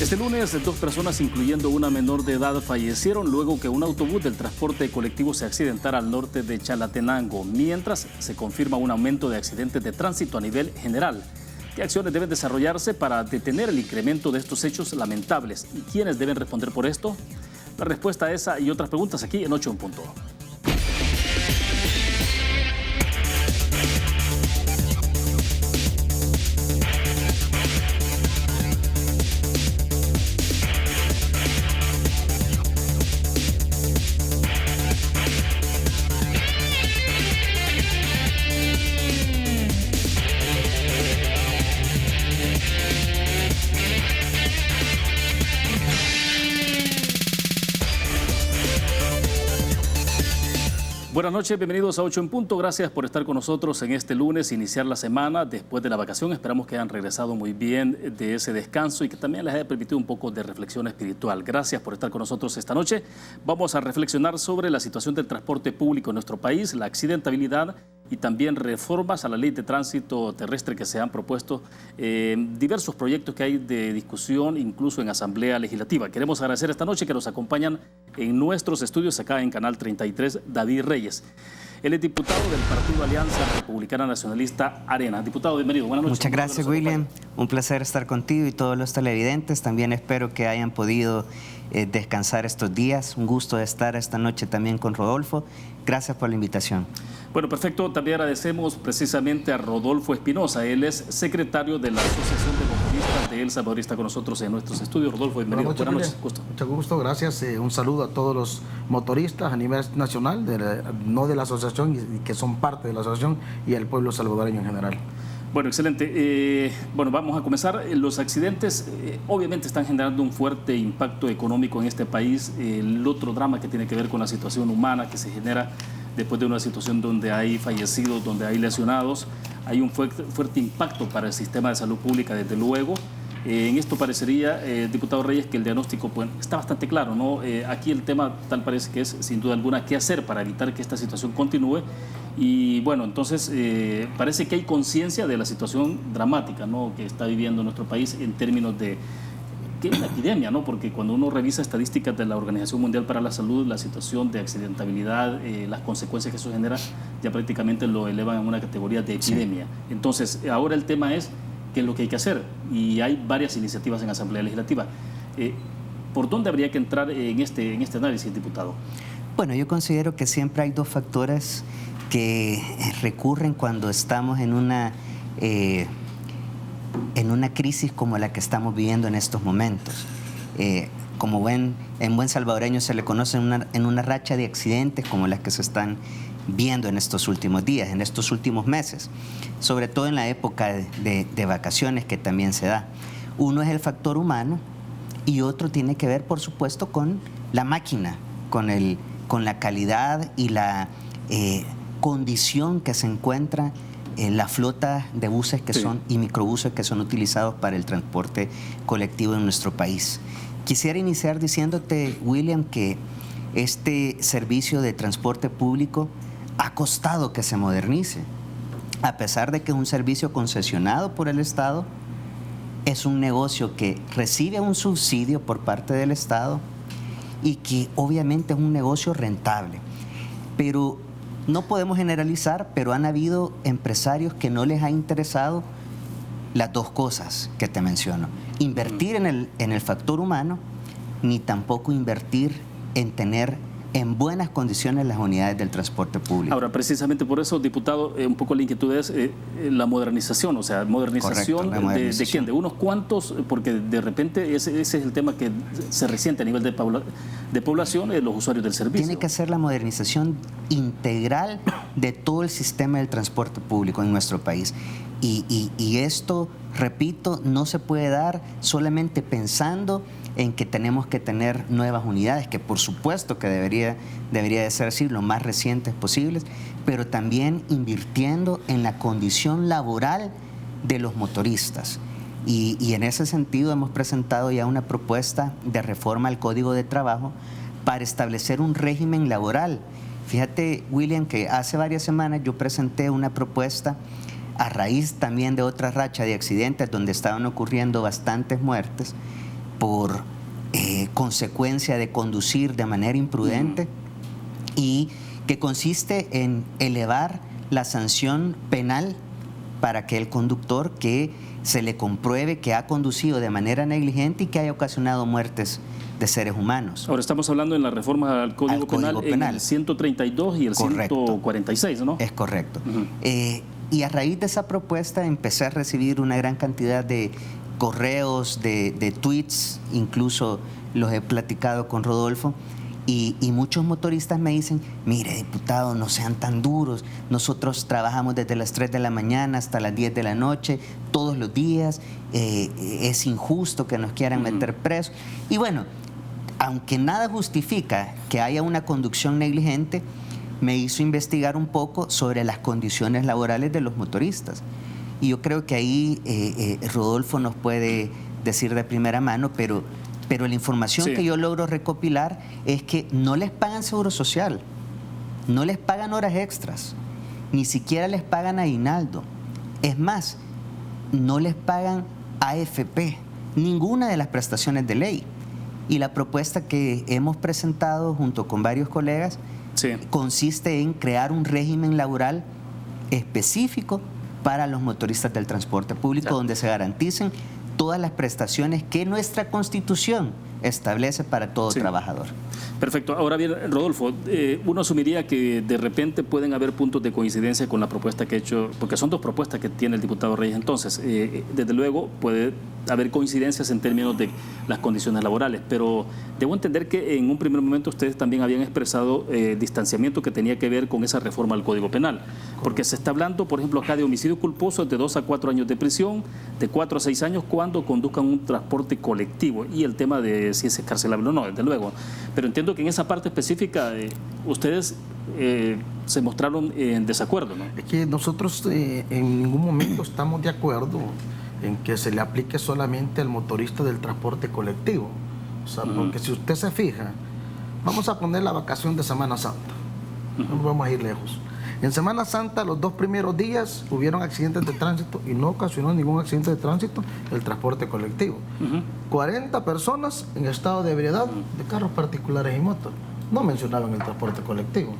Este lunes, 2 personas, incluyendo una menor de edad, fallecieron luego que un autobús del transporte colectivo se accidentara al norte de Chalatenango, mientras se confirma un aumento de accidentes de tránsito a nivel general. ¿Qué acciones deben desarrollarse para detener el incremento de estos hechos lamentables? ¿Y quiénes deben responder por esto? La respuesta a esa y otras preguntas aquí en 8 en punto. Buenas noches, bienvenidos a 8 en punto. Gracias por estar con nosotros en este lunes, iniciar la semana después de la vacación. Esperamos que hayan regresado muy bien de ese descanso y que también les haya permitido un poco de reflexión espiritual. Gracias por estar con nosotros esta noche. Vamos a reflexionar sobre la situación del transporte público en nuestro país, la accidentabilidad y también reformas a la ley de tránsito terrestre que se han propuesto, diversos proyectos que hay de discusión, incluso en Asamblea Legislativa. Queremos agradecer esta noche que nos acompañan en nuestros estudios acá en Canal 33, David Reyes. Él es diputado del Partido Alianza Republicana Nacionalista Arena. Diputado, bienvenido. Buenas noches. Muchas gracias, William. Un placer estar contigo y todos los televidentes. También espero que hayan podido descansar estos días. Un gusto de estar esta noche también con Rodolfo. Gracias por la invitación. Bueno, perfecto. También agradecemos precisamente a Rodolfo Espinosa. Él es secretario de la Asociación de Motoristas de El Salvador. Está con nosotros en nuestros estudios. Rodolfo, bienvenido. Buenas noches. Mucho gusto, gracias. Un saludo a todos los motoristas a nivel nacional, no de la asociación, y que son parte de la asociación, y al pueblo salvadoreño en general. Bueno, excelente. Bueno, vamos a comenzar. Los accidentes obviamente están generando un fuerte impacto económico en este país. El otro drama que tiene que ver con la situación humana que se genera después de una situación donde hay fallecidos, donde hay lesionados, hay un fuerte impacto para el sistema de salud pública, desde luego. En esto parecería, diputado Reyes, que el diagnóstico está bastante claro, ¿no? Aquí el tema tal parece que es, sin duda alguna, qué hacer para evitar que esta situación continúe. Y bueno, entonces parece que hay conciencia de la situación dramática, ¿no?, que está viviendo nuestro país en términos de que es una epidemia, ¿no? Porque cuando uno revisa estadísticas de la Organización Mundial para la Salud, la situación de accidentabilidad, las consecuencias que eso genera, ya prácticamente lo elevan en una categoría de epidemia. Sí. Entonces, ahora el tema es qué es lo que hay que hacer. Y hay varias iniciativas en Asamblea Legislativa. ¿Por dónde habría que entrar en este análisis, diputado? Bueno, yo considero que siempre hay dos factores que recurren cuando estamos en una crisis como la que estamos viviendo en estos momentos. Como en buen salvadoreño se le conoce en una racha de accidentes como las que se están viendo en estos últimos días, en estos últimos meses, sobre todo en la época de vacaciones que también se da. Uno es el factor humano y otro tiene que ver, por supuesto, con la máquina, con la calidad y la condición que se encuentra la flota de buses que son y microbuses que son utilizados para el transporte colectivo en nuestro país. Quisiera iniciar diciéndote, William, que este servicio de transporte público ha costado que se modernice. A pesar de que es un servicio concesionado por el Estado, es un negocio que recibe un subsidio por parte del Estado y que obviamente es un negocio rentable. Pero no podemos generalizar, pero han habido empresarios que no les ha interesado las dos cosas que te menciono. Invertir en el factor humano, ni tampoco invertir en tener en buenas condiciones las unidades del transporte público. Ahora, precisamente por eso, diputado, un poco la inquietud es la modernización, o sea, modernización, correcto, ¿de quién? ¿De unos cuantos? Porque de repente ese es el tema que se resiente a nivel de población, los usuarios del servicio. Tiene que ser la modernización integral de todo el sistema del transporte público en nuestro país. Y esto, repito, no se puede dar solamente pensando en que tenemos que tener nuevas unidades, que por supuesto que debería de ser así, lo más recientes posibles, pero también invirtiendo en la condición laboral de los motoristas. Y en ese sentido hemos presentado ya una propuesta de reforma al Código de Trabajo para establecer un régimen laboral. Fíjate, William, que hace varias semanas yo presenté una propuesta a raíz también de otra racha de accidentes donde estaban ocurriendo bastantes muertes, por consecuencia de conducir de manera imprudente y que consiste en elevar la sanción penal para aquel conductor que se le compruebe que ha conducido de manera negligente y que haya ocasionado muertes de seres humanos. Ahora estamos hablando en la reforma al Código Penal en el 132 y el Correcto. 146, ¿no? Es correcto. Y a raíz de esa propuesta empecé a recibir una gran cantidad de correos, de tweets, incluso los he platicado con Rodolfo, y muchos motoristas me dicen, mire, diputado, no sean tan duros, nosotros trabajamos desde las 3 de la mañana hasta las 10 de la noche, todos los días, es injusto que nos quieran meter presos. Y bueno, aunque nada justifica que haya una conducción negligente, me hizo investigar un poco sobre las condiciones laborales de los motoristas. Y yo creo que ahí Rodolfo nos puede decir de primera mano, pero la información que yo logro recopilar es que no les pagan seguro social, no les pagan horas extras, ni siquiera les pagan aguinaldo. Es más, no les pagan AFP, ninguna de las prestaciones de ley. Y la propuesta que hemos presentado junto con varios colegas consiste en crear un régimen laboral específico para los motoristas del transporte público, donde se garanticen todas las prestaciones que nuestra Constitución establece para todo trabajador. Perfecto. Ahora bien, Rodolfo, uno asumiría que de repente pueden haber puntos de coincidencia con la propuesta que ha hecho, porque son dos propuestas que tiene el diputado Reyes. Entonces, desde luego puede haber coincidencias en términos de las condiciones laborales, pero debo entender que en un primer momento ustedes también habían expresado distanciamiento que tenía que ver con esa reforma al Código Penal, porque se está hablando, por ejemplo, acá de homicidio culposo de 2 a 4 años de prisión, de 4 a 6 años cuando conduzcan un transporte colectivo, y el tema de si es escarcelable o no, desde luego. Pero entiendo que en esa parte específica ustedes se mostraron en desacuerdo, ¿no? Es que nosotros en ningún momento estamos de acuerdo en que se le aplique solamente al motorista del transporte colectivo. O sea, porque si usted se fija, vamos a poner la vacación de Semana Santa, no vamos a ir lejos. En Semana Santa, los 2 primeros días hubieron accidentes de tránsito y no ocasionó ningún accidente de tránsito el transporte colectivo. 40 personas en estado de ebriedad de carros particulares y motos. No mencionaron el transporte colectivo.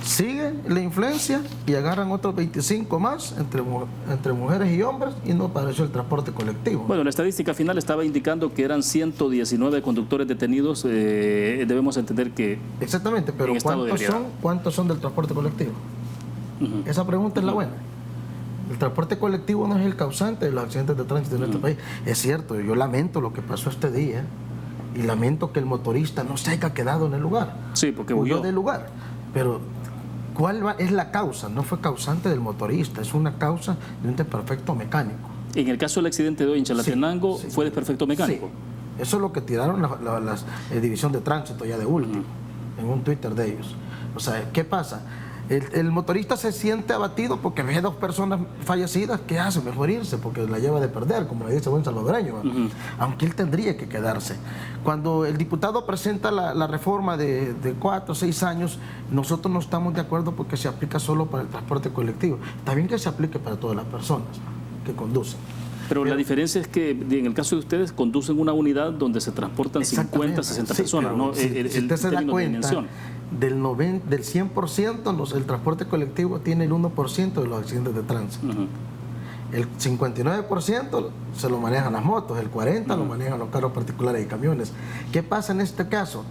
Sigue la influencia y agarran otros 25 más entre mujeres y hombres y no apareció el transporte colectivo. Bueno, la estadística final estaba indicando que eran 119 conductores detenidos. Debemos entender que... Exactamente, pero ¿cuántos son del transporte colectivo? Esa pregunta es la buena. El transporte colectivo no es el causante de los accidentes de tránsito en este país. Es cierto, yo lamento lo que pasó este día y lamento que el motorista no se haya quedado en el lugar. Sí, porque huyó del lugar. Pero ¿cuál es la causa? No fue causante del motorista, es una causa de un desperfecto mecánico. En el caso del accidente de hoy en Chalatenango, fue desperfecto mecánico. Sí. Eso es lo que tiraron la división de tránsito ya de último, en un Twitter de ellos. O sea, ¿qué pasa? El motorista se siente abatido porque ve 2 personas fallecidas. ¿Qué hace? Mejor irse porque la lleva de perder, como le dice buen salvadoreño. Aunque él tendría que quedarse. Cuando el diputado presenta la reforma de 4 o 6 años, nosotros no estamos de acuerdo porque se aplica solo para el transporte colectivo. Está bien que se aplique para todas las personas que conducen. Pero la diferencia es que en el caso de ustedes conducen una unidad donde se transportan 50, 60 personas, ¿no? Si usted se da cuenta, del 100%, el transporte colectivo tiene el 1% de los accidentes de tránsito. El 59% se lo manejan las motos, el 40% lo manejan los carros particulares y camiones. ¿Qué pasa en este caso?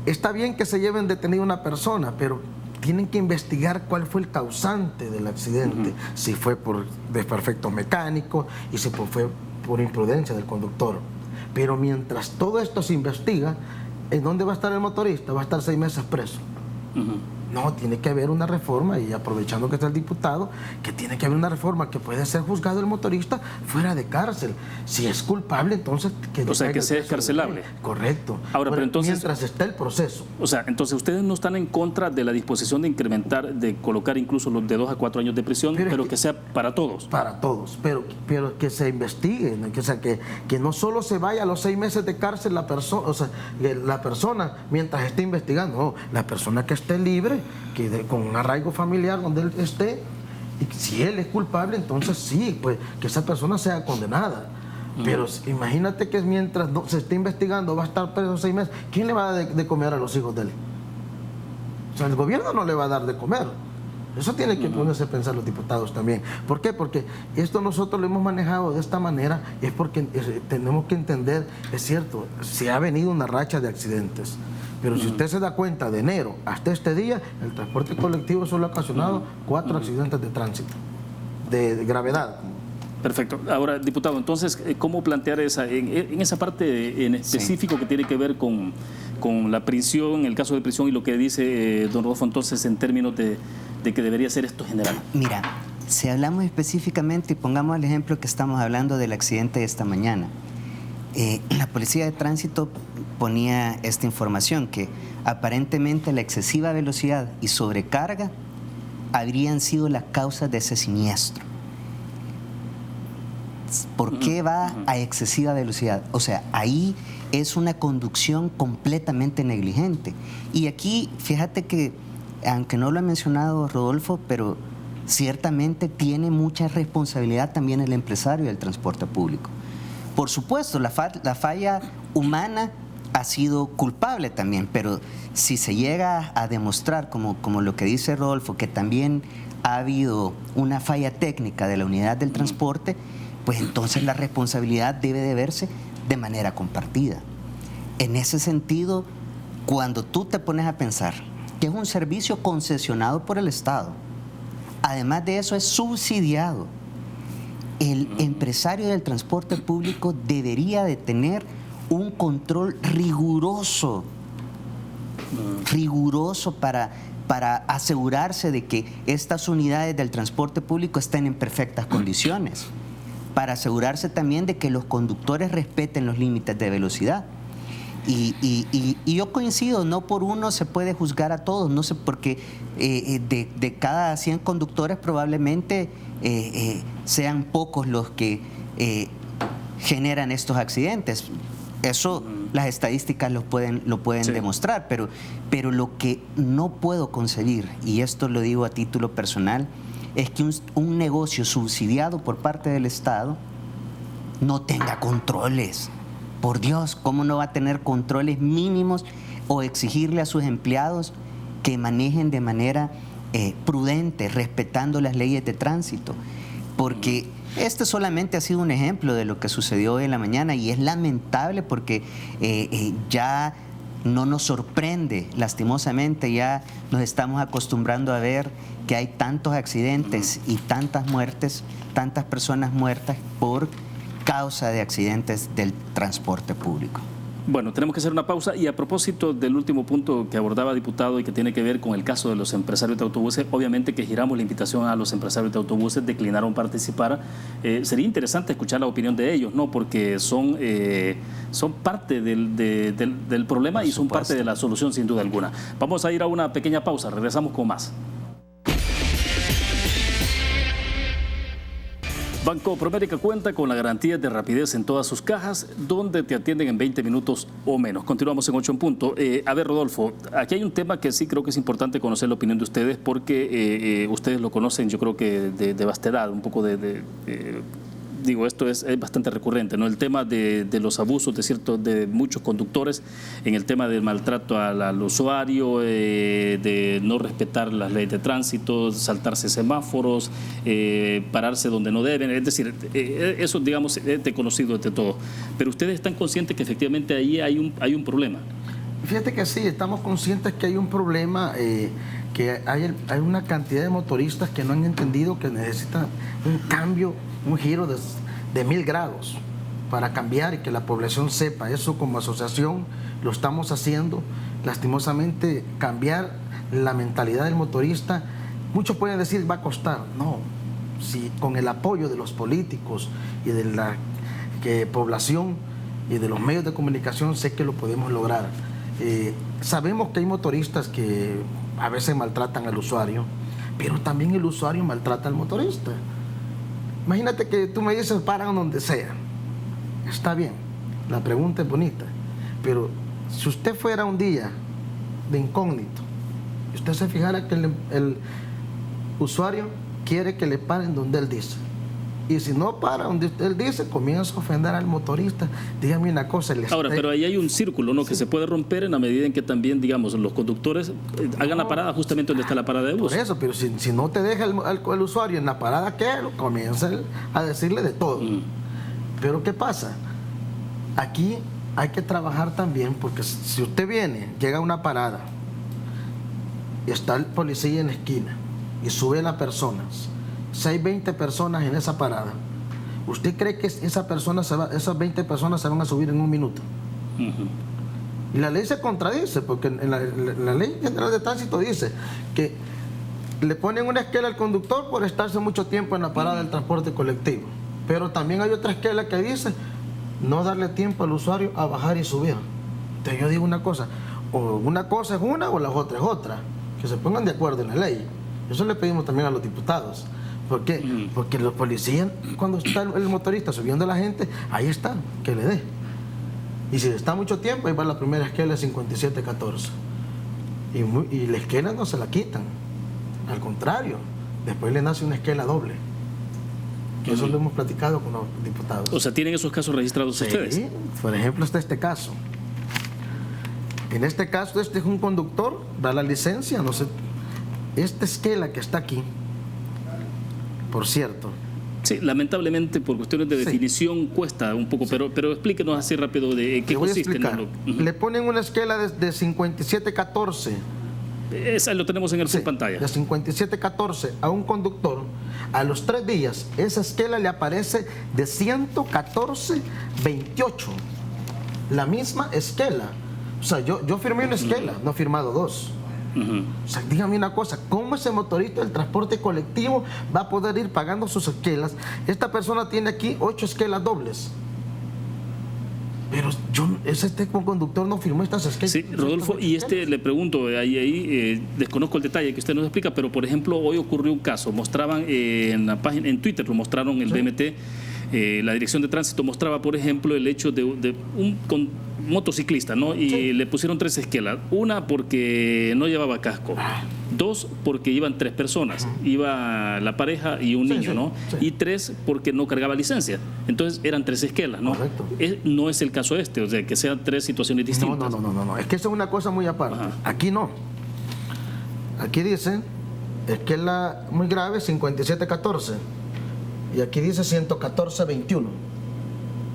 Está bien que se lleven detenida una persona, pero tienen que investigar cuál fue el causante del accidente, si fue por desperfecto mecánico y si fue por imprudencia del conductor. Pero mientras todo esto se investiga, ¿en dónde va a estar el motorista? Va a estar 6 meses preso. No, tiene que haber una reforma, y aprovechando que está el diputado, que tiene que haber una reforma que puede ser juzgado el motorista fuera de cárcel. Si es culpable, entonces... O sea, que sea escarcelable. Correcto. Ahora, pero entonces... Mientras está el proceso. O sea, entonces ustedes no están en contra de la disposición de incrementar, de colocar incluso los de 2 a 4 años de prisión, pero que sea para todos. Para todos, pero que se investigue, ¿no? que no solo se vaya a los 6 meses de cárcel la persona mientras esté investigando, no, la persona que esté libre, con un arraigo familiar donde él esté, y si él es culpable, entonces sí, pues que esa persona sea condenada. Pero imagínate que mientras se esté investigando va a estar preso 6 meses. ¿Quién le va a dar de comer a los hijos de él? O sea, el gobierno no le va a dar de comer. Eso tiene que ponerse a pensar los diputados también. ¿Por qué? Porque esto nosotros lo hemos manejado de esta manera, es porque tenemos que entender, es cierto, se ha venido una racha de accidentes. Pero si usted se da cuenta, de enero hasta este día, el transporte colectivo solo ha ocasionado 4 accidentes de tránsito, de gravedad. Perfecto. Ahora, diputado, entonces, ¿cómo plantear en esa parte en específico que tiene que ver con la prisión, el caso de prisión y lo que dice don Rodolfo, entonces, en términos de que debería ser esto general? Mira, si hablamos específicamente, y pongamos el ejemplo que estamos hablando del accidente de esta mañana, la Policía de Tránsito ponía esta información, que aparentemente la excesiva velocidad y sobrecarga habrían sido las causas de ese siniestro. ¿Por qué va a excesiva velocidad? O sea, ahí es una conducción completamente negligente. Y aquí, fíjate que, aunque no lo ha mencionado Rodolfo, pero ciertamente tiene mucha responsabilidad también el empresario del transporte público. Por supuesto, la falla humana ha sido culpable también, pero si se llega a demostrar, como lo que dice Rodolfo, que también ha habido una falla técnica de la unidad del transporte, pues entonces la responsabilidad debe de verse de manera compartida. En ese sentido, cuando tú te pones a pensar que es un servicio concesionado por el Estado, además de eso es subsidiado, el empresario del transporte público debería de tener un control riguroso para asegurarse de que estas unidades del transporte público estén en perfectas condiciones, para asegurarse también de que los conductores respeten los límites de velocidad. Y yo coincido, no por uno se puede juzgar a todos, no sé, porque de cada 100 conductores probablemente sean pocos los que generan estos accidentes. Eso las estadísticas lo pueden demostrar, pero lo que no puedo concebir, y esto lo digo a título personal, es que un negocio subsidiado por parte del Estado no tenga controles. Por Dios, ¿cómo no va a tener controles mínimos o exigirle a sus empleados que manejen de manera prudente, respetando las leyes de tránsito? Porque este solamente ha sido un ejemplo de lo que sucedió hoy en la mañana, y es lamentable porque ya no nos sorprende, lastimosamente ya nos estamos acostumbrando a ver que hay tantos accidentes y tantas muertes, tantas personas muertas por causa de accidentes del transporte público. Bueno, tenemos que hacer una pausa, y a propósito del último punto que abordaba, diputado, y que tiene que ver con el caso de los empresarios de autobuses, obviamente que giramos la invitación a los empresarios de autobuses, declinaron participar. Sería interesante escuchar la opinión de ellos, ¿no? Porque son parte del problema y son parte de la solución, sin duda alguna. Vamos a ir a una pequeña pausa, regresamos con más. Banco Promérica cuenta con la garantía de rapidez en todas sus cajas, donde te atienden en 20 minutos o menos. Continuamos en 8 en punto. A ver, Rodolfo, aquí hay un tema que sí creo que es importante conocer la opinión de ustedes, porque ustedes lo conocen, yo creo que de vastedad, un poco digo, esto es bastante recurrente, ¿no? El tema de los abusos de muchos conductores, en el tema del maltrato al usuario, de no respetar las leyes de tránsito, saltarse semáforos, pararse donde no deben, es decir, eso, digamos, es de conocido de todo. Pero ustedes están conscientes que efectivamente ahí hay un problema. Fíjate que sí, estamos conscientes que hay un problema, que hay una cantidad de motoristas que no han entendido que necesitan un cambio, un giro de 1000 grados para cambiar y que la población sepa. Eso como asociación lo estamos haciendo. Lastimosamente, cambiar la mentalidad del motorista, muchos pueden decir va a costar. No, si con el apoyo de los políticos y de la población y de los medios de comunicación, sé que lo podemos lograr. Sabemos que hay motoristas que a veces maltratan al usuario, pero también el usuario maltrata al motorista. Imagínate que tú me dices paran donde sea. Está bien, la pregunta es bonita, pero si usted fuera un día de incógnito, usted se fijara que el usuario quiere que le paren donde él dice. Y si no para donde él dice, comienza a ofender al motorista. Dígame una cosa. Ahora, pero ahí hay un círculo, ¿no? Sí. Que se puede romper en la medida en que también, digamos, los conductores hagan la parada justamente donde está la parada de bus. Por eso, pero si no te deja el usuario en la parada que él, comienza a decirle de todo. Pero ¿qué pasa? Aquí hay que trabajar también, porque si usted viene, llega a una parada y está el policía en la esquina y sube las personas, si hay 20 personas en esa parada, ¿usted cree que esas 20 personas se van a subir en un minuto? Y la ley se contradice, porque en la Ley General de Tránsito dice que le ponen una esquela al conductor por estarse mucho tiempo en la parada del transporte colectivo. Pero también hay otra esquela que dice no darle tiempo al usuario a bajar y subir. Entonces yo digo una cosa, o una cosa es una o la otra es otra, que se pongan de acuerdo en la ley. Eso le pedimos también a los diputados. ¿Por qué? Porque los policías, cuando está el motorista subiendo a la gente, ahí está, que le dé. Y si está mucho tiempo, ahí va la primera esquela 5714. Y la esquela no se la quitan. Al contrario, después le nace una esquela doble. Que eso lo hemos platicado con los diputados. O sea, ¿tienen esos casos registrados ustedes? Sí, por ejemplo está este caso. En este caso, este es un conductor, da la licencia, no sé. Esta esquela que está aquí, por cierto. Sí, lamentablemente por cuestiones de definición cuesta un poco, pero explíquenos así rápido de qué consiste. Le ponen una esquela de 5714. Esa lo tenemos en el pantalla. De 5714 a un conductor, a los 3 días, esa esquela le aparece de 11428. La misma esquela. O sea, yo firmé una esquela, no he firmado 2. O sea, dígame una cosa, ¿cómo ese motorista del transporte colectivo va a poder ir pagando sus esquelas? Esta persona tiene aquí 8 esquelas dobles. Pero este conductor no firmó estas esquelas. Sí, Rodolfo, y le pregunto, desconozco el detalle que usted nos explica, pero por ejemplo, hoy ocurrió un caso, mostraban en la página, en Twitter lo mostraron el BMT, la Dirección de Tránsito mostraba, por ejemplo, el hecho de un motociclista, ¿no? Y le pusieron 3 esquelas. Una porque no llevaba casco. 2 porque iban 3 personas. Iba la pareja y un niño, ¿no? Y 3 porque no cargaba licencia. Entonces eran 3 esquelas, ¿no? Correcto. No es el caso o sea, que sean 3 situaciones distintas. No. Es que eso es una cosa muy aparte. Aquí no. Aquí dice esquela muy grave 5714 y aquí dice 11421.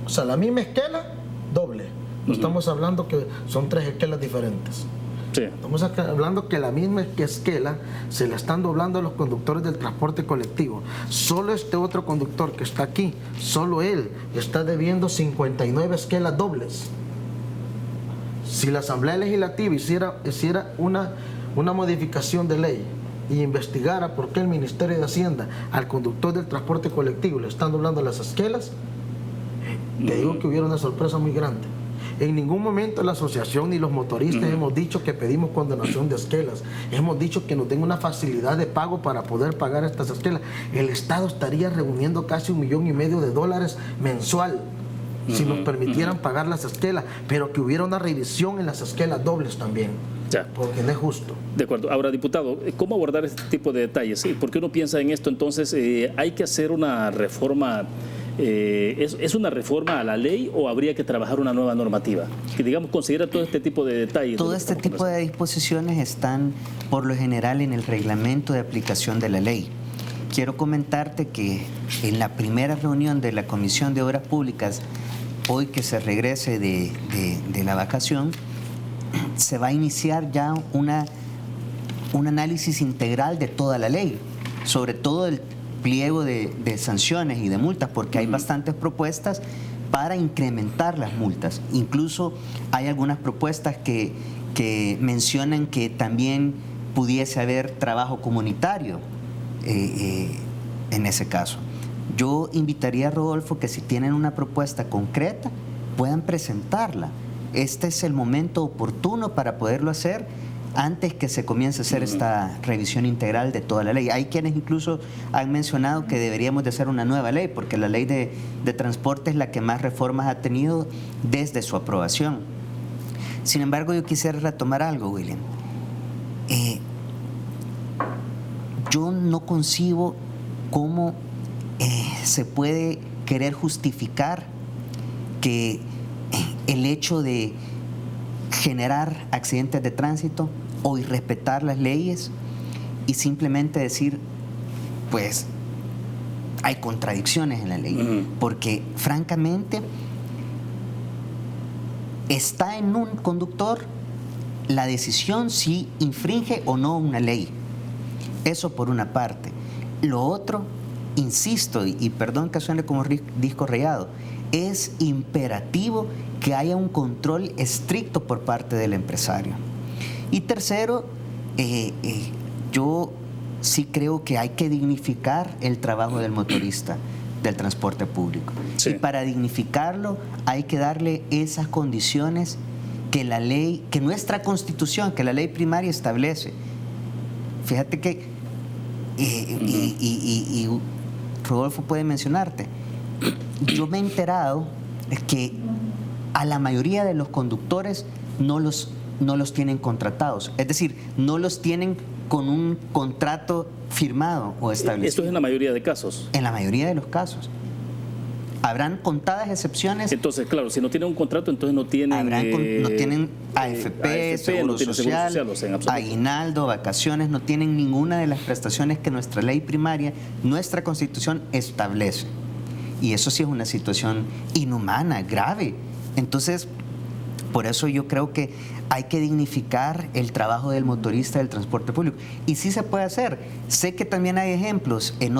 O sea, la misma esquela doble. No estamos hablando que son 3 esquelas diferentes. Sí. Estamos hablando que la misma esquela se la están doblando a los conductores del transporte colectivo. Solo este otro conductor que está aquí, solo él está debiendo 59 esquelas dobles. Si la Asamblea Legislativa hiciera una modificación de ley y investigara por qué el Ministerio de Hacienda al conductor del transporte colectivo le están doblando las esquelas, te digo que hubiera una sorpresa muy grande. En ningún momento la asociación ni los motoristas hemos dicho que pedimos condonación de esquelas. Hemos dicho que nos den una facilidad de pago para poder pagar estas esquelas. El Estado estaría reuniendo casi $1,5 millones mensual si nos permitieran pagar las esquelas, pero que hubiera una revisión en las esquelas dobles también. Ya. Porque no es justo. De acuerdo. Ahora, diputado, ¿cómo abordar este tipo de detalles? ¿Por qué uno piensa en esto? Entonces, ¿hay que hacer una reforma? ¿Es una reforma a la ley o habría que trabajar una nueva normativa? Que, digamos, considera todo este tipo de detalles. Todo este tipo de disposiciones están, por lo general, en el reglamento de aplicación de la ley. Quiero comentarte que en la primera reunión de la Comisión de Obras Públicas, hoy que se regrese de la vacación, se va a iniciar ya un análisis integral de toda la ley, sobre todo el pliego de sanciones y de multas, porque hay bastantes propuestas para incrementar las multas. Incluso hay algunas propuestas que mencionan que también pudiese haber trabajo comunitario en ese caso. Yo invitaría a Rodolfo que si tienen una propuesta concreta puedan presentarla. Este es el momento oportuno para poderlo hacer antes que se comience a hacer esta revisión integral de toda la ley. Hay quienes incluso han mencionado que deberíamos de hacer una nueva ley, porque la ley de transporte es la que más reformas ha tenido desde su aprobación. Sin embargo, yo quisiera retomar algo, William. Yo no concibo cómo se puede querer justificar que el hecho de generar accidentes de tránsito o irrespetar las leyes y simplemente decir, pues, hay contradicciones en la ley, porque francamente está en un conductor la decisión si infringe o no una ley. Eso por una parte. Lo otro, insisto, y perdón que suene como disco rayado, es imperativo que haya un control estricto por parte del empresario. Y tercero, yo sí creo que hay que dignificar el trabajo del motorista del transporte público. Sí. Y para dignificarlo hay que darle esas condiciones que la ley, que nuestra Constitución, que la ley primaria establece. Fíjate que, y Rodolfo puede mencionarte, yo me he enterado que a la mayoría de los conductores no los tienen contratados, es decir, no los tienen con un contrato firmado o establecido. ¿Esto es en la mayoría de casos? En la mayoría de los casos. Habrán contadas excepciones. Entonces, claro, si no tienen un contrato, entonces no tienen... no tienen AFP, seguro social, aguinaldo, vacaciones, no tienen ninguna de las prestaciones que nuestra ley primaria, nuestra Constitución establece. Y eso sí es una situación inhumana, grave. Entonces, por eso yo creo que hay que dignificar el trabajo del motorista del transporte público. Y sí se puede hacer. Sé que también hay ejemplos en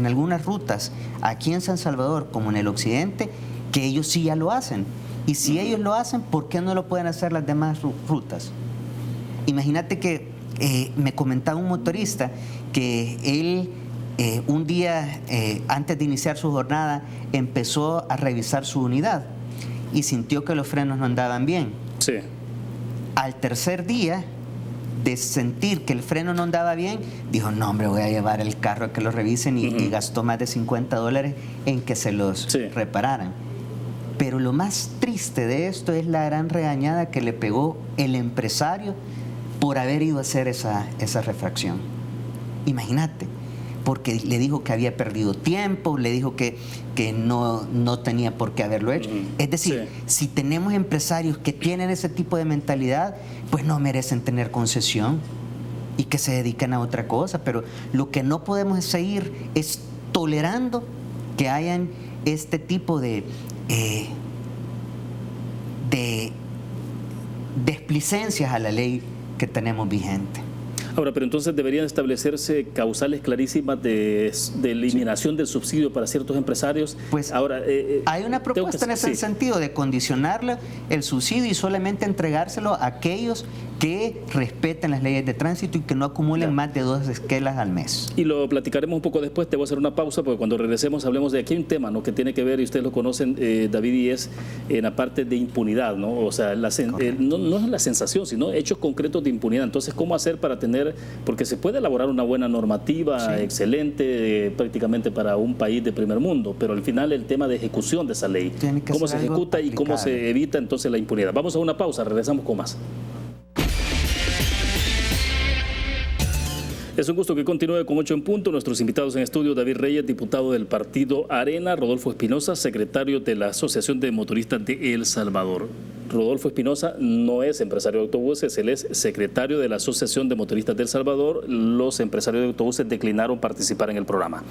algunas rutas, aquí en San Salvador, como en el occidente, que ellos sí ya lo hacen. Y si ellos lo hacen, ¿por qué no lo pueden hacer las demás rutas? Imagínate que me comentaba un motorista que él un día, antes de iniciar su jornada, empezó a revisar su unidad y sintió que los frenos no andaban bien. Sí. Al tercer día de sentir que el freno no andaba bien, dijo, no hombre, voy a llevar el carro a que lo revisen y gastó más de $50 en que se los repararan. Pero lo más triste de esto es la gran regañada que le pegó el empresario por haber ido a hacer esa refracción. Imagínate, porque le dijo que había perdido tiempo, le dijo que no tenía por qué haberlo hecho. Es decir, si tenemos empresarios que tienen ese tipo de mentalidad, pues no merecen tener concesión y que se dediquen a otra cosa. Pero lo que no podemos seguir es tolerando que hayan este tipo de desplicencias a la ley que tenemos vigente. Ahora, pero entonces deberían establecerse causales clarísimas de eliminación del subsidio para ciertos empresarios. Pues ahora hay una propuesta en ese sentido de condicionarle el subsidio y solamente entregárselo a aquellos que respeten las leyes de tránsito y que no acumulen más de 2 esquelas al mes. Y lo platicaremos un poco después. Te voy a hacer una pausa porque cuando regresemos hablemos de aquí un tema, ¿no?, que tiene que ver, y ustedes lo conocen, David, y es en la parte de impunidad, ¿no? O sea, no es la sensación, sino hechos concretos de impunidad. Entonces, ¿cómo hacer para tener, porque se puede elaborar una buena normativa excelente prácticamente para un país de primer mundo, pero al final el tema de ejecución de esa ley, cómo se ejecuta y cómo se evita entonces la impunidad? Vamos a una pausa, regresamos con más. Es un gusto que continúe con 8 en punto. Nuestros invitados en estudio: David Reyes, diputado del partido Arena; Rodolfo Espinosa, secretario de la Asociación de Motoristas de El Salvador. Rodolfo Espinosa no es empresario de autobuses, él es secretario de la Asociación de Motoristas de El Salvador. Los empresarios de autobuses declinaron participar en el programa.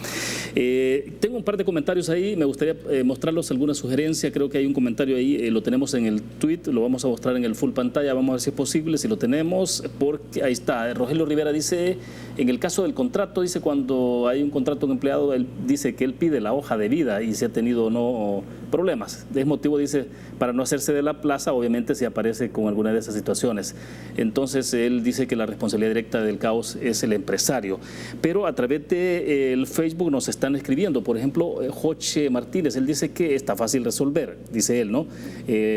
Tengo un par de comentarios ahí, me gustaría mostrarlos alguna sugerencia. Creo que hay un comentario ahí, lo tenemos en el tweet, lo vamos a mostrar en el full pantalla, vamos a ver si es posible, si lo tenemos, porque ahí está. Rogelio Rivera dice, en el caso del contrato, dice, cuando hay un contrato de un empleado, él dice que él pide la hoja de vida y si ha tenido o no problemas. Es motivo, dice, para no hacerse de la plaza, obviamente, si aparece con alguna de esas situaciones. Entonces, él dice que la responsabilidad directa del caos es el empresario. Pero a través de el Facebook nos están escribiendo. Por ejemplo, Joche Martínez, él dice que está fácil resolver, dice él, ¿no?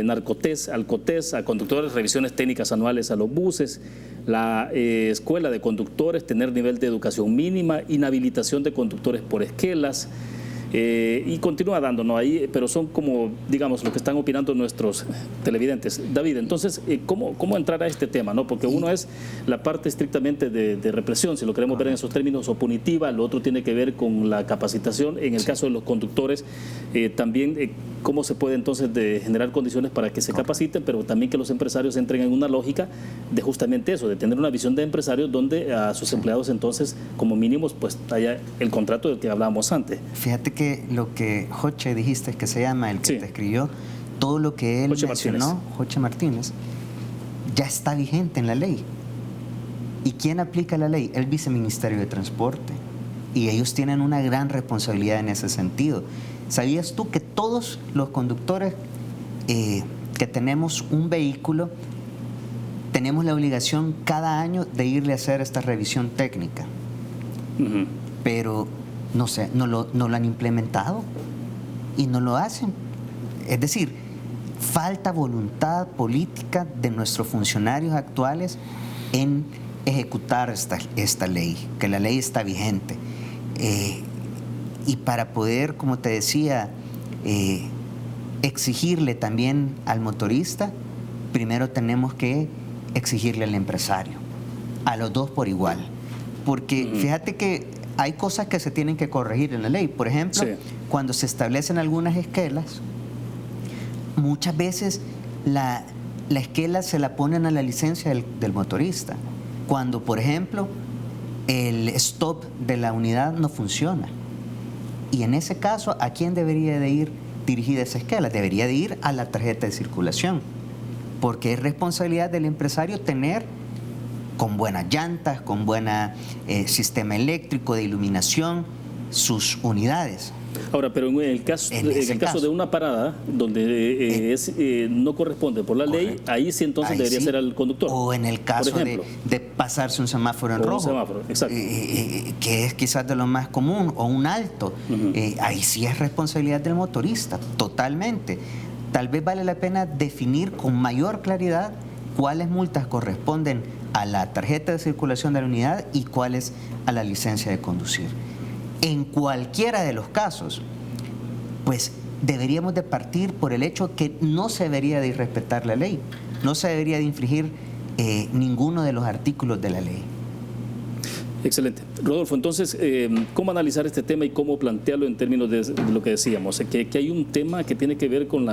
Narcotés, Alcotés, a conductores, revisiones técnicas anuales a los buses, la escuela de conductores, tener nivel de educación mínima, inhabilitación de conductores por esquelas. Y continúa dándonos ahí, pero son como, digamos, lo que están opinando nuestros televidentes. David, entonces, ¿cómo entrar a este tema, ¿no? Porque uno es la parte estrictamente de represión, si lo queremos ver en esos términos, o punitiva, lo otro tiene que ver con la capacitación. En el caso de los conductores, también cómo se puede entonces generar condiciones para que se capaciten, pero también que los empresarios entren en una lógica de justamente eso, de tener una visión de empresarios donde a sus empleados entonces, como mínimos, pues haya el contrato del que hablábamos antes. Fíjate que lo que Joche dijiste que se llama, el que te escribió, todo lo que él mencionó, Joche Martínez, ya está vigente en la ley. ¿Y quién aplica la ley? El Viceministerio de Transporte. Y ellos tienen una gran responsabilidad en ese sentido. ¿Sabías tú que todos los conductores que tenemos un vehículo, tenemos la obligación cada año de irle a hacer esta revisión técnica? Pero no sé, no lo han implementado y no lo hacen. Es decir, falta voluntad política de nuestros funcionarios actuales en ejecutar esta ley, que la ley está vigente. Y para poder, como te decía, exigirle también al motorista, primero tenemos que exigirle al empresario, a los dos por igual. Porque fíjate que hay cosas que se tienen que corregir en la ley. Por ejemplo, cuando se establecen algunas esquelas, muchas veces la esquela se la ponen a la licencia del motorista. Cuando, por ejemplo, el stop de la unidad no funciona. Y en ese caso, ¿a quién debería de ir dirigida esa esquela? Debería de ir a la tarjeta de circulación, porque es responsabilidad del empresario tener con buenas llantas, con buen sistema eléctrico de iluminación, sus unidades. Ahora, pero en el caso de una parada donde no corresponde por la ley, ahí sí entonces ahí debería ser al conductor. O en el caso de pasarse un semáforo en rojo, un semáforo, exacto. Que es quizás de lo más común, o un alto. Ahí sí es responsabilidad del motorista, totalmente. Tal vez vale la pena definir con mayor claridad cuáles multas corresponden a la tarjeta de circulación de la unidad y cuáles a la licencia de conducir. En cualquiera de los casos, pues deberíamos de partir por el hecho que no se debería de irrespetar la ley, no se debería de infringir ninguno de los artículos de la ley. Excelente. Rodolfo, entonces, ¿cómo analizar este tema y cómo plantearlo en términos de lo que decíamos? Que hay un tema que tiene que ver con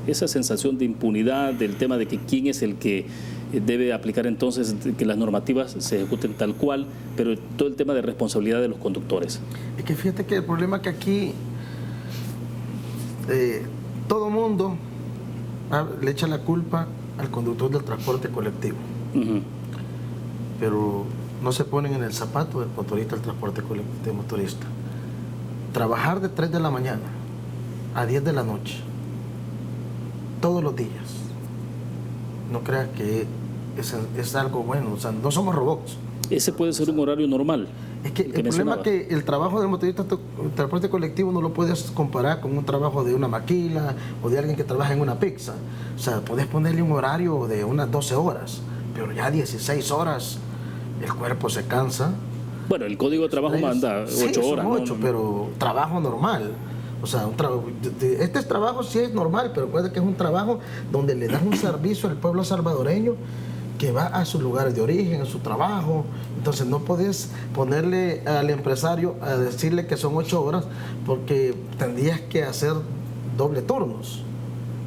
esa sensación de impunidad, del tema de que quién es el que debe aplicar entonces que las normativas se ejecuten tal cual, pero todo el tema de responsabilidad de los conductores. Es que fíjate que el problema es que aquí todo mundo le echa la culpa al conductor del transporte colectivo, pero no se ponen en el zapato del motorista del transporte colectivo motorista. Trabajar de 3 de la mañana a 10 de la noche, todos los días, no creas que es algo bueno, o sea, no somos robots. Ese puede ser un horario normal. Es que el problema es que el trabajo del motorista del transporte colectivo no lo puedes comparar con un trabajo de una maquila o de alguien que trabaja en una pizza. O sea, puedes ponerle un horario de unas 12 horas, pero ya 16 horas el cuerpo se cansa. Bueno, el código de trabajo manda 8 horas. 8, ¿no? Pero trabajo normal. O sea, este trabajo sí es normal, pero puede que es un trabajo donde le das un servicio al pueblo salvadoreño que va a sus lugares de origen, a su trabajo. Entonces no puedes ponerle al empresario a decirle que son 8 horas porque tendrías que hacer doble turnos.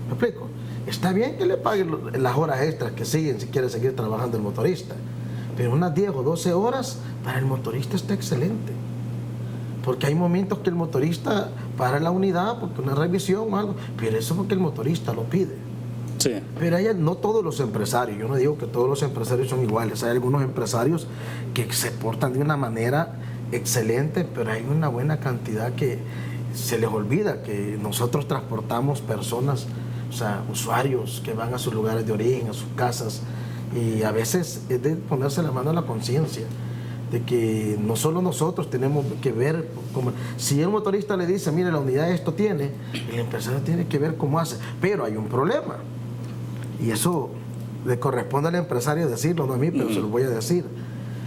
¿Me explico? Está bien que le paguen las horas extras que siguen si quiere seguir trabajando el motorista, pero unas 10 o 12 horas para el motorista está excelente. Porque hay momentos que el motorista para la unidad porque una revisión o algo, pero eso es porque el motorista lo pide. Sí. Pero no todos los empresarios, yo no digo que todos los empresarios son iguales, hay algunos empresarios que se portan de una manera excelente, pero hay una buena cantidad que se les olvida que nosotros transportamos personas, o sea, usuarios que van a sus lugares de origen, a sus casas, y a veces es de ponerse la mano a la conciencia de que no solo nosotros tenemos que ver cómo, si el motorista le dice, mire, la unidad esto tiene, el empresario tiene que ver cómo hace, pero hay un problema y eso le corresponde al empresario decirlo, no a mí, pero se lo voy a decir.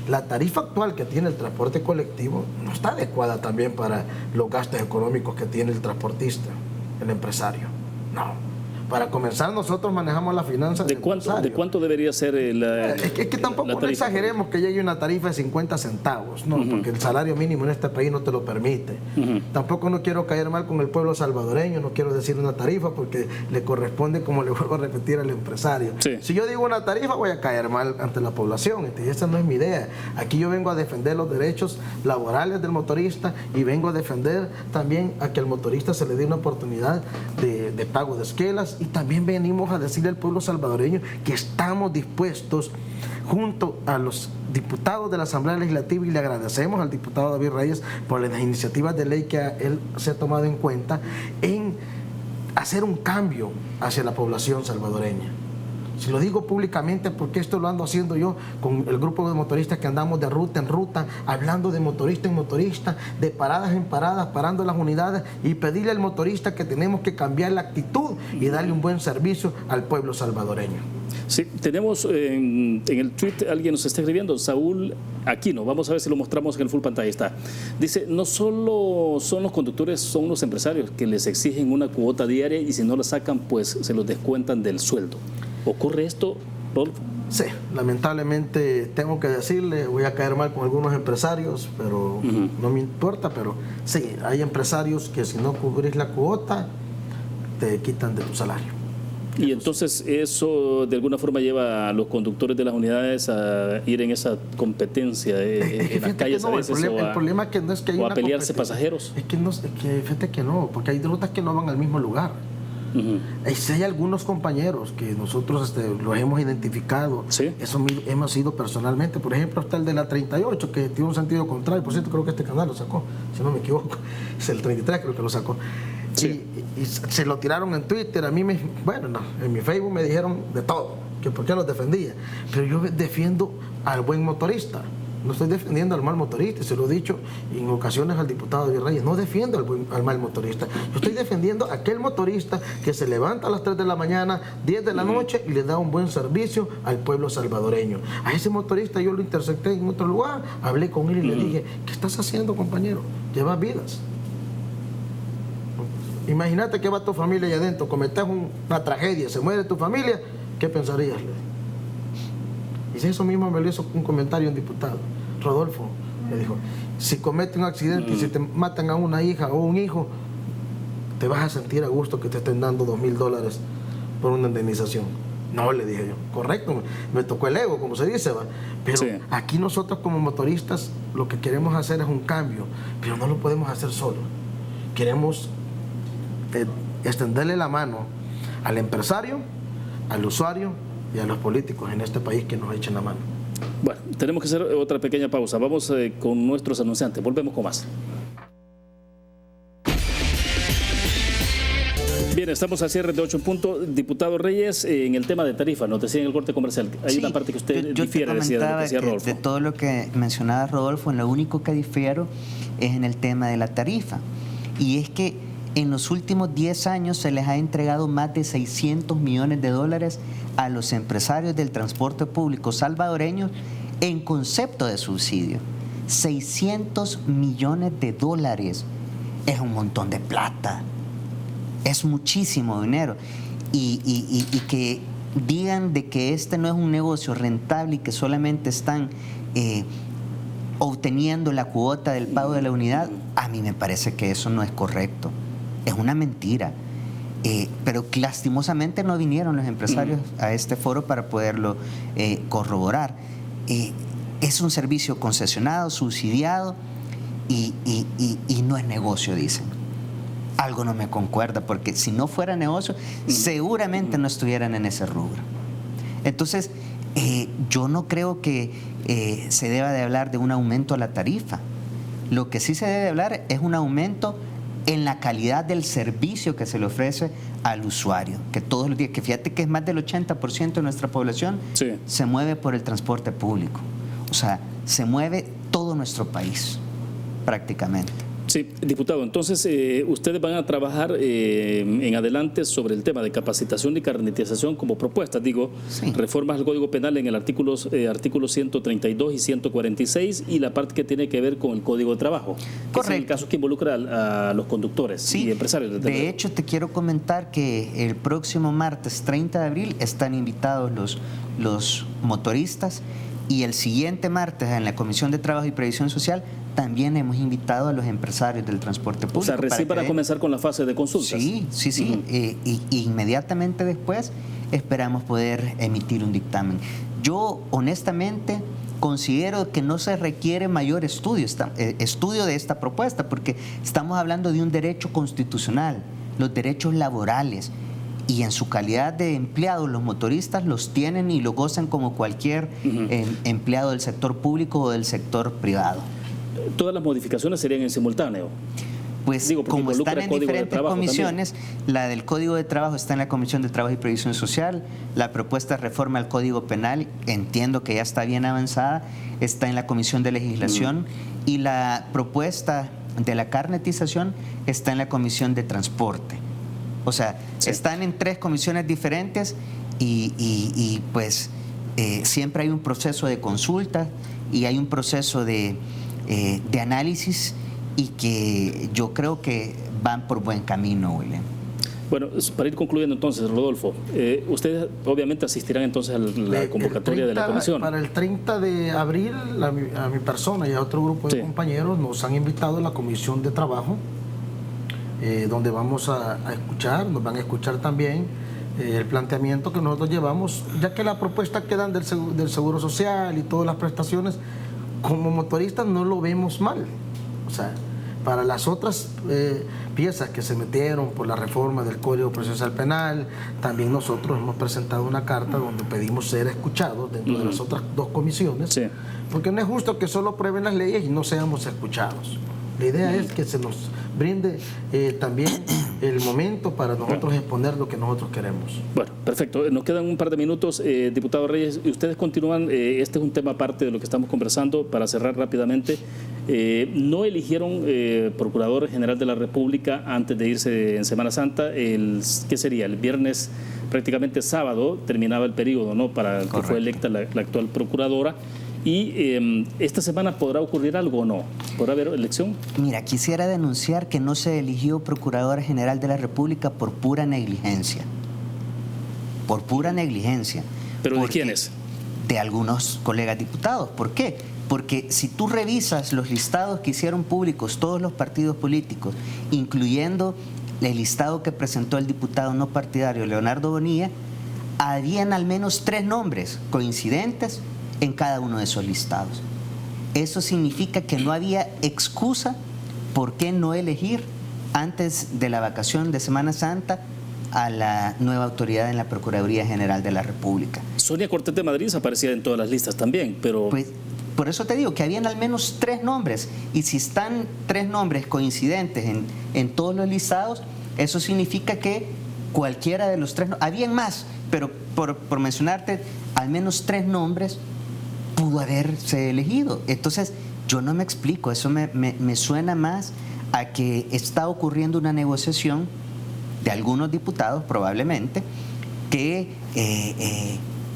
la tarifa actual que tiene el transporte colectivo no está adecuada también para los gastos económicos que tiene el transportista, el empresario. No. Para comenzar, nosotros manejamos las finanzas del empresario. ¿De cuánto debería ser la Es que tampoco no exageremos que llegue una tarifa de 50 centavos, no, porque el salario mínimo en este país no te lo permite. Tampoco no quiero caer mal con el pueblo salvadoreño, no quiero decir una tarifa porque le corresponde, como le vuelvo a repetir, al empresario. Sí. Si yo digo una tarifa, voy a caer mal ante la población, y esa no es mi idea. Aquí yo vengo a defender los derechos laborales del motorista y vengo a defender también a que al motorista se le dé una oportunidad de pago de esquelas. Y también venimos a decirle al pueblo salvadoreño que estamos dispuestos, junto a los diputados de la Asamblea Legislativa, y le agradecemos al diputado David Reyes por las iniciativas de ley que él se ha tomado en cuenta, en hacer un cambio hacia la población salvadoreña. Si lo digo públicamente porque esto lo ando haciendo yo con el grupo de motoristas que andamos de ruta en ruta, hablando de motorista en motorista, de paradas en paradas, parando las unidades y pedirle al motorista que tenemos que cambiar la actitud y darle un buen servicio al pueblo salvadoreño. Sí, tenemos en el tweet, alguien nos está escribiendo, Saúl Aquino, vamos a ver si lo mostramos en el full pantalla, está. Dice, no solo son los conductores, son los empresarios que les exigen una cuota diaria y si no la sacan, pues se los descuentan del sueldo. ¿Ocurre esto, Rodolfo? Sí, lamentablemente tengo que decirle, voy a caer mal con algunos empresarios, pero no me importa, pero sí, hay empresarios que si no cubrís la cuota, te quitan de tu salario. Y entonces eso de alguna forma lleva a los conductores de las unidades a ir en esa competencia en las calles a veces, el problema que no es que hay o a pelearse pasajeros. Es que fíjate que no, porque hay rutas que no van al mismo lugar. Si hay algunos compañeros que nosotros los hemos identificado, ¿sí? Eso hemos ido personalmente. Por ejemplo, está el de la 38, que tiene un sentido contrario. Por cierto, creo que este canal lo sacó, si no me equivoco. Es el 33, creo que lo sacó. Sí. Y se lo tiraron en Twitter. A mí, en mi Facebook me dijeron de todo, que por qué los defendía. Pero yo defiendo al buen motorista. No estoy defendiendo al mal motorista, se lo he dicho en ocasiones al diputado David Reyes, no defiendo al mal motorista. Yo estoy defendiendo a aquel motorista que se levanta a las 3 de la mañana, 10 de la noche y le da un buen servicio al pueblo salvadoreño. A ese motorista yo lo intercepté en otro lugar, hablé con él y le dije, ¿qué estás haciendo, compañero? Llevas vidas. Imagínate que va tu familia allá adentro, cometes una tragedia, se muere tu familia, ¿qué pensarías? Y si eso mismo me lo hizo un comentario un diputado, Rodolfo, me dijo, si comete un accidente y si te matan a una hija o un hijo, te vas a sentir a gusto que te estén dando $2,000 por una indemnización. No, le dije yo, correcto, me tocó el ego, como se dice, ¿va? Pero sí, aquí nosotros como motoristas lo que queremos hacer es un cambio, pero no lo podemos hacer solo. Queremos extenderle la mano al empresario, al usuario y a los políticos en este país que nos echen la mano. Bueno, tenemos que hacer otra pequeña pausa. Vamos con nuestros anunciantes. Volvemos con más. Bien, estamos a cierre de 8 puntos. Diputado Reyes, en el tema de tarifa, nos decía en el corte comercial, hay una parte que usted difiere, decía de lo que decía Rodolfo. De todo lo que mencionaba Rodolfo, en lo único que difiero es en el tema de la tarifa. Y es que en los últimos 10 años se les ha entregado más de $600 millones a los empresarios del transporte público salvadoreños en concepto de subsidio. $600 millones. Es un montón de plata. Es muchísimo dinero. Y que digan de que este no es un negocio rentable y que solamente están obteniendo la cuota del pago de la unidad, a mí me parece que eso no es correcto. Es una mentira. Pero lastimosamente no vinieron los empresarios a este foro para poderlo corroborar. Es un servicio concesionado, subsidiado y no es negocio, dicen. Algo no me concuerda, porque si no fuera negocio, seguramente no estuvieran en ese rubro. Entonces, yo no creo que se deba de hablar de un aumento a la tarifa. Lo que sí se debe hablar es un aumento en la calidad del servicio que se le ofrece al usuario, que todos los días, que fíjate que es más del 80% de nuestra población se mueve por el transporte público. O sea, se mueve todo nuestro país, prácticamente. Sí, diputado, entonces ustedes van a trabajar en adelante sobre el tema de capacitación y carnetización como propuestas, digo, sí. Reformas al Código Penal en el artículo 132 y 146 y la parte que tiene que ver con el Código de Trabajo. Correcto. Es el caso que involucra a los conductores, sí, y empresarios. De hecho, te quiero comentar que el próximo martes 30 de abril están invitados los motoristas y el siguiente martes en la Comisión de Trabajo y Previsión Social también hemos invitado a los empresarios del transporte público. O sea, recién para comenzar con la fase de consultas. Sí. Y inmediatamente después esperamos poder emitir un dictamen. Yo, honestamente, considero que no se requiere mayor estudio de esta propuesta, porque estamos hablando de un derecho constitucional, los derechos laborales, y en su calidad de empleados los motoristas los tienen y lo gozan como cualquier empleado del sector público o del sector privado. ¿Todas las modificaciones serían en simultáneo? Pues como están en diferentes comisiones, también. La del Código de Trabajo está en la Comisión de Trabajo y Previsión Social, la propuesta de reforma al Código Penal, entiendo que ya está bien avanzada, está en la Comisión de Legislación y la propuesta de la carnetización está en la Comisión de Transporte. O sea, sí. Están en 3 comisiones diferentes y pues siempre hay un proceso de consulta y hay un proceso de análisis y que yo creo que van por buen camino, William. Bueno, para ir concluyendo entonces, Rodolfo, ustedes obviamente asistirán entonces a la convocatoria de la comisión. Para el 30 de abril, a mi persona y a otro grupo de compañeros nos han invitado a la Comisión de Trabajo, donde vamos a escuchar, nos van a escuchar también el planteamiento que nosotros llevamos, ya que la propuesta que dan del Seguro Social y todas las prestaciones, como motoristas no lo vemos mal. O sea, para las otras piezas que se metieron por la reforma del Código Procesal Penal, también nosotros hemos presentado una carta donde pedimos ser escuchados dentro de las otras 2 comisiones, porque no es justo que solo prueben las leyes y no seamos escuchados. La idea es que se nos brinde también el momento para nosotros exponer lo que nosotros queremos. Bueno, perfecto. Nos quedan un par de minutos. Diputado Reyes, ustedes continúan, este es un tema aparte de lo que estamos conversando, para cerrar rápidamente. No eligieron Procurador General de la República antes de irse en Semana Santa. ¿Qué sería? El viernes, prácticamente sábado, terminaba el periodo, ¿no?, para que fue electa la actual Procuradora. ¿Y esta semana podrá ocurrir algo o no? ¿Podrá haber elección? Mira, quisiera denunciar que no se eligió Procuradora General de la República por pura negligencia. Por pura negligencia. ¿Pero de quiénes? De algunos colegas diputados. ¿Por qué? Porque si tú revisas los listados que hicieron públicos todos los partidos políticos, incluyendo el listado que presentó el diputado no partidario Leonardo Bonilla, habían al menos 3 nombres coincidentes en cada uno de esos listados. Eso significa que no había excusa por qué no elegir antes de la vacación de Semana Santa a la nueva autoridad en la Procuraduría General de la República. Sonia Cortés de Madrid aparecía en todas las listas también, pero... Pues, por eso te digo que habían al menos 3 nombres, y si están 3 nombres coincidentes en todos los listados, eso significa que cualquiera de los 3... Habían más, pero por mencionarte, al menos 3 nombres pudo haberse elegido. Entonces, yo no me explico, eso me suena más a que está ocurriendo una negociación de algunos diputados, probablemente, que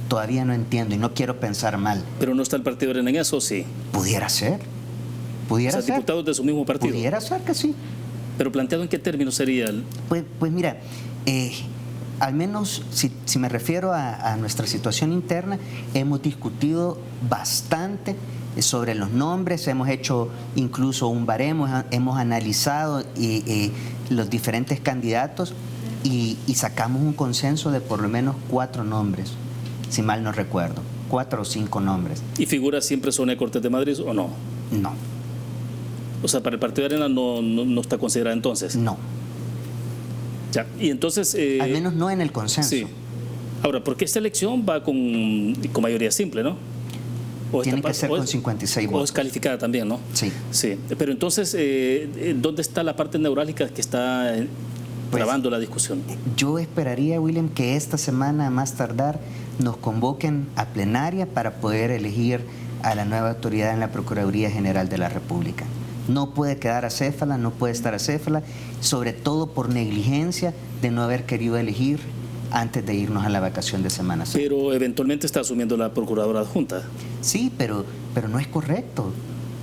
todavía no entiendo y no quiero pensar mal. ¿Pero no está el Partido Arena en eso, sí? Pudiera ser. Pudiera ser. Diputados de su mismo partido. Pudiera ser que sí. ¿Pero planteado en qué términos sería? Pues mira, al menos si me refiero a nuestra situación interna, hemos discutido bastante sobre los nombres, hemos hecho incluso un baremo, hemos analizado los diferentes candidatos y sacamos un consenso de por lo menos 4 nombres, si mal no recuerdo, 4 o 5 nombres. ¿Y figura siempre Sonia Cortés de Madrid o no? No. O sea, para el Partido de Arena no está considerada entonces. No. Ya, y entonces... al menos no en el consenso. Sí. Ahora, ¿por qué esta elección va con mayoría simple, no? Tiene que ser con 56 votos. O es calificada también, ¿no? Sí. Sí. Pero entonces, ¿dónde está la parte neurálgica que está trabando la discusión? Yo esperaría, William, que esta semana, a más tardar, nos convoquen a plenaria para poder elegir a la nueva autoridad en la Procuraduría General de la República. No puede quedar acéfala, no puede estar acéfala, sobre todo por negligencia de no haber querido elegir antes de irnos a la vacación de Semana Santa. Pero eventualmente está asumiendo la procuradora adjunta. Sí, pero no es correcto.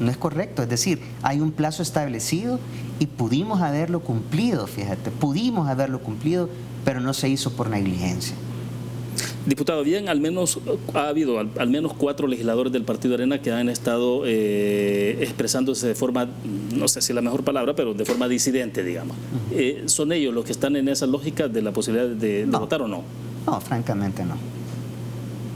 No es correcto. Es decir, hay un plazo establecido y pudimos haberlo cumplido, fíjate, pudimos haberlo cumplido, pero no se hizo por negligencia. Diputado, bien, al menos ha habido al menos 4 legisladores del Partido Arena que han estado expresándose de forma, no sé si es la mejor palabra, pero de forma disidente, digamos. ¿Son ellos los que están en esa lógica de la posibilidad de votar o no? No, francamente no.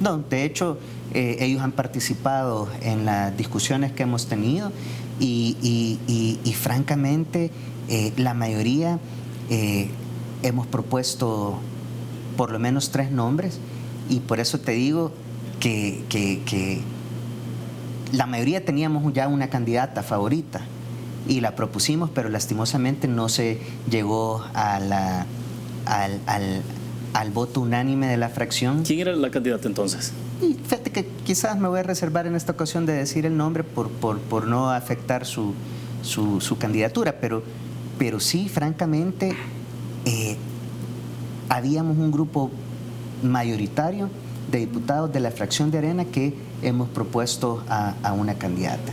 No, de hecho, ellos han participado en las discusiones que hemos tenido y francamente la mayoría hemos propuesto por lo menos 3 nombres y por eso te digo que la mayoría teníamos ya una candidata favorita y la propusimos, pero lastimosamente no se llegó a al voto unánime de la fracción. ¿Quién era la candidata entonces? Y fíjate que quizás me voy a reservar en esta ocasión de decir el nombre por no afectar su candidatura, pero sí, francamente, habíamos un grupo mayoritario de diputados de la fracción de Arena que hemos propuesto a una candidata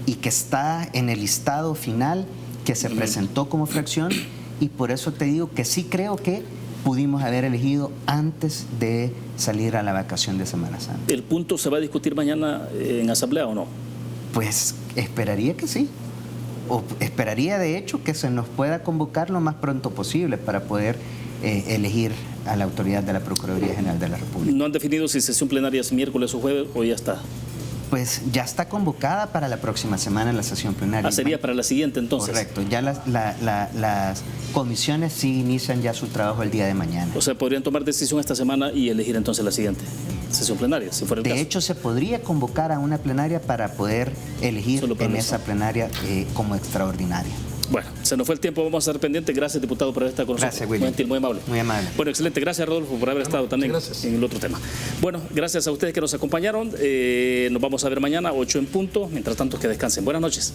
y que está en el listado final que se presentó como fracción, y por eso te digo que sí creo que pudimos haber elegido antes de salir a la vacación de Semana Santa. ¿El punto se va a discutir mañana en asamblea o no? Pues esperaría que sí, o esperaría de hecho que se nos pueda convocar lo más pronto posible para poder elegir a la autoridad de la Procuraduría General de la República. ¿No han definido si sesión plenaria es miércoles o jueves o ya está? Pues ya está convocada para la próxima semana la sesión plenaria. Sería para la siguiente entonces. Correcto, ya las comisiones sí inician ya su trabajo el día de mañana. O sea, podrían tomar decisión esta semana y elegir entonces la siguiente sesión plenaria, si fuera el caso. De hecho, se podría convocar a una plenaria para poder elegir en esa plenaria como extraordinaria. Bueno, se nos fue el tiempo, vamos a estar pendientes. Gracias, diputado, por estar con nosotros. Gracias, William. Muy gentil, muy amable. Muy amable. Bueno, excelente. Gracias, Rodolfo, por haber estado también en el otro tema. Bueno, gracias a ustedes que nos acompañaron. Nos vamos a ver mañana, 8 en punto. Mientras tanto, que descansen. Buenas noches.